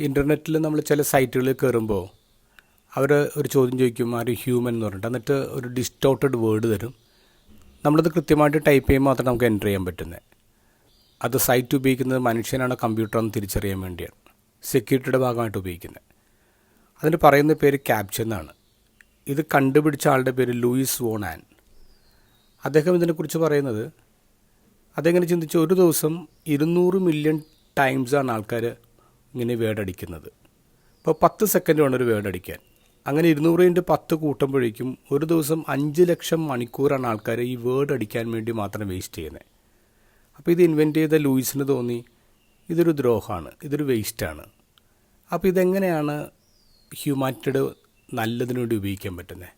ഇൻ്റർനെറ്റിൽ നമ്മൾ ചില സൈറ്റുകളിൽ കയറുമ്പോൾ അവർ ഒരു ചോദ്യം ചോദിക്കും, ആര് ഹ്യൂമൻ എന്ന് പറഞ്ഞിട്ട്, എന്നിട്ട് ഒരു ഡിസ്റ്റോർട്ടഡ് വേർഡ് തരും. നമ്മളത് കൃത്യമായിട്ട് ടൈപ്പ് ചെയ്യുമ്പോൾ മാത്രമേ നമുക്ക് എൻ്റർ ചെയ്യാൻ പറ്റുന്നത്. അത് സൈറ്റ് ഉപയോഗിക്കുന്നത് മനുഷ്യനാണോ കമ്പ്യൂട്ടറാണെന്ന് തിരിച്ചറിയാൻ വേണ്ടിയാണ്, സെക്യൂരിറ്റിയുടെ ഭാഗമായിട്ട് ഉപയോഗിക്കുന്നത്. അതിന് പറയുന്ന പേര് ക്യാപ്ചർ എന്നാണ്. ഇത് കണ്ടുപിടിച്ച ആളുടെ പേര് ലൂയിസ് വോൺ ആൻ. അദ്ദേഹം ഇതിനെക്കുറിച്ച് പറയുന്നത്, അതെങ്ങനെ ചിന്തിച്ചു, ഒരു ദിവസം 200 മില്യൺ ടൈംസാണ് ആൾക്കാർ ഇങ്ങനെ വേർഡ് അടിക്കുന്നത്. ഇപ്പോൾ 10 സെക്കൻഡ് വേണം ഒരു വേർഡ് അടിക്കാൻ. അങ്ങനെ 200×10 കൂട്ടുമ്പോഴേക്കും ഒരു ദിവസം 5 ലക്ഷം മണിക്കൂറാണ് ആൾക്കാർ ഈ വേർഡ് അടിക്കാൻ വേണ്ടി മാത്രം വേസ്റ്റ് ചെയ്യുന്നത്. അപ്പോൾ ഇത് ഇൻവെൻറ്റ് ചെയ്ത ലൂയിസിന് തോന്നി ഇതൊരു ദ്രോഹമാണ്, ഇതൊരു വേസ്റ്റാണ്. അപ്പോൾ ഇതെങ്ങനെയാണ് ഹ്യൂമാനിറ്റിയുടെ നല്ലതിനു വേണ്ടി ഉപയോഗിക്കാൻ പറ്റുന്നത്?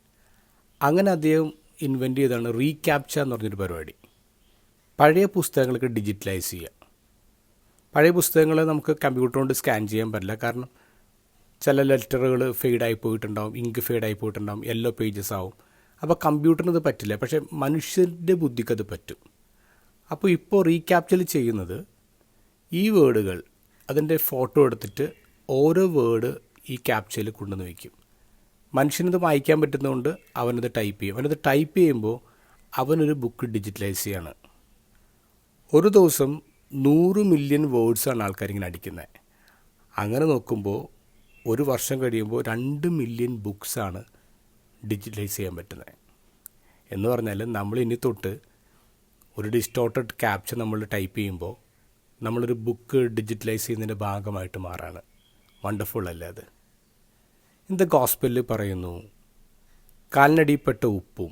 അങ്ങനെ അദ്ദേഹം ഇൻവെൻറ്റ് ചെയ്താണ് റീക്യാപ്ചർ എന്ന് പറഞ്ഞൊരു പരിപാടി. പഴയ പുസ്തകങ്ങൾക്ക് ഡിജിറ്റലൈസ് ചെയ്യുക. പഴയ പുസ്തകങ്ങൾ നമുക്ക് കമ്പ്യൂട്ടർ കൊണ്ട് സ്കാൻ ചെയ്യാൻ പറ്റില്ല. കാരണം ചില ലെറ്ററുകൾ ഫെയ്ഡായി പോയിട്ടുണ്ടാവും, ഇങ്ക് ഫെയ്ഡായി പോയിട്ടുണ്ടാവും, യെല്ലോ പേജസ് ആവും. അപ്പോൾ കമ്പ്യൂട്ടറിന് ഇത് പറ്റില്ല, പക്ഷേ മനുഷ്യൻ്റെ ബുദ്ധിക്ക് അത് പറ്റും. അപ്പോൾ ഇപ്പോൾ റീക്യാപ്ചർ ചെയ്യുന്നത് ഈ വേർഡുകൾ അതിൻ്റെ ഫോട്ടോ എടുത്തിട്ട് ഓരോ വേർഡ് ഈ ക്യാപ്ചറിൽ കൊണ്ടുവന്ന് വയ്ക്കും. മനുഷ്യനത് വായിക്കാൻ പറ്റുന്നതുകൊണ്ട് അവനത് ടൈപ്പ് ചെയ്യും. അവനത് ടൈപ്പ് ചെയ്യുമ്പോൾ അവനൊരു ബുക്ക് ഡിജിറ്റലൈസ് ചെയ്യാണ്. ഒരു ദിവസം 100 മില്യൺ വേർഡ്സാണ് ആൾക്കാരിങ്ങനെ അടിക്കുന്നത്. അങ്ങനെ നോക്കുമ്പോൾ ഒരു വർഷം കഴിയുമ്പോൾ 2 മില്യൺ ബുക്സാണ് ഡിജിറ്റലൈസ് ചെയ്യാൻ പറ്റുന്നത്. എന്ന് പറഞ്ഞാൽ നമ്മൾ ഇനി തൊട്ട് ഒരു ഡിസ്റ്റോർട്ടഡ് ക്യാപ്ചർ നമ്മൾ ടൈപ്പ് ചെയ്യുമ്പോൾ നമ്മളൊരു ബുക്ക് ഡിജിറ്റലൈസ് ചെയ്യുന്നതിൻ്റെ ഭാഗമായിട്ട് മാറാണ്. വണ്ടർഫുൾ അല്ലേ അത്? ഇൻ ദ ഗോസ്പലിൽ പറയുന്നു, കാലിനടിയിൽപ്പെട്ട ഉപ്പും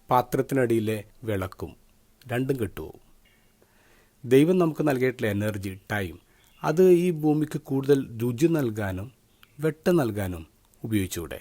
പാത്രത്തിനടിയിലെ വിളക്കും രണ്ടും കെട്ടുപോകും. ദൈവം നമുക്ക് നൽകിയിട്ടുള്ള എനർജി, ടൈം, അത് ഈ ഭൂമിക്ക് കൂടുതൽ രുചി നൽകാനും വെട്ടം നൽകാനും ഉപയോഗിച്ചുകൂടെ?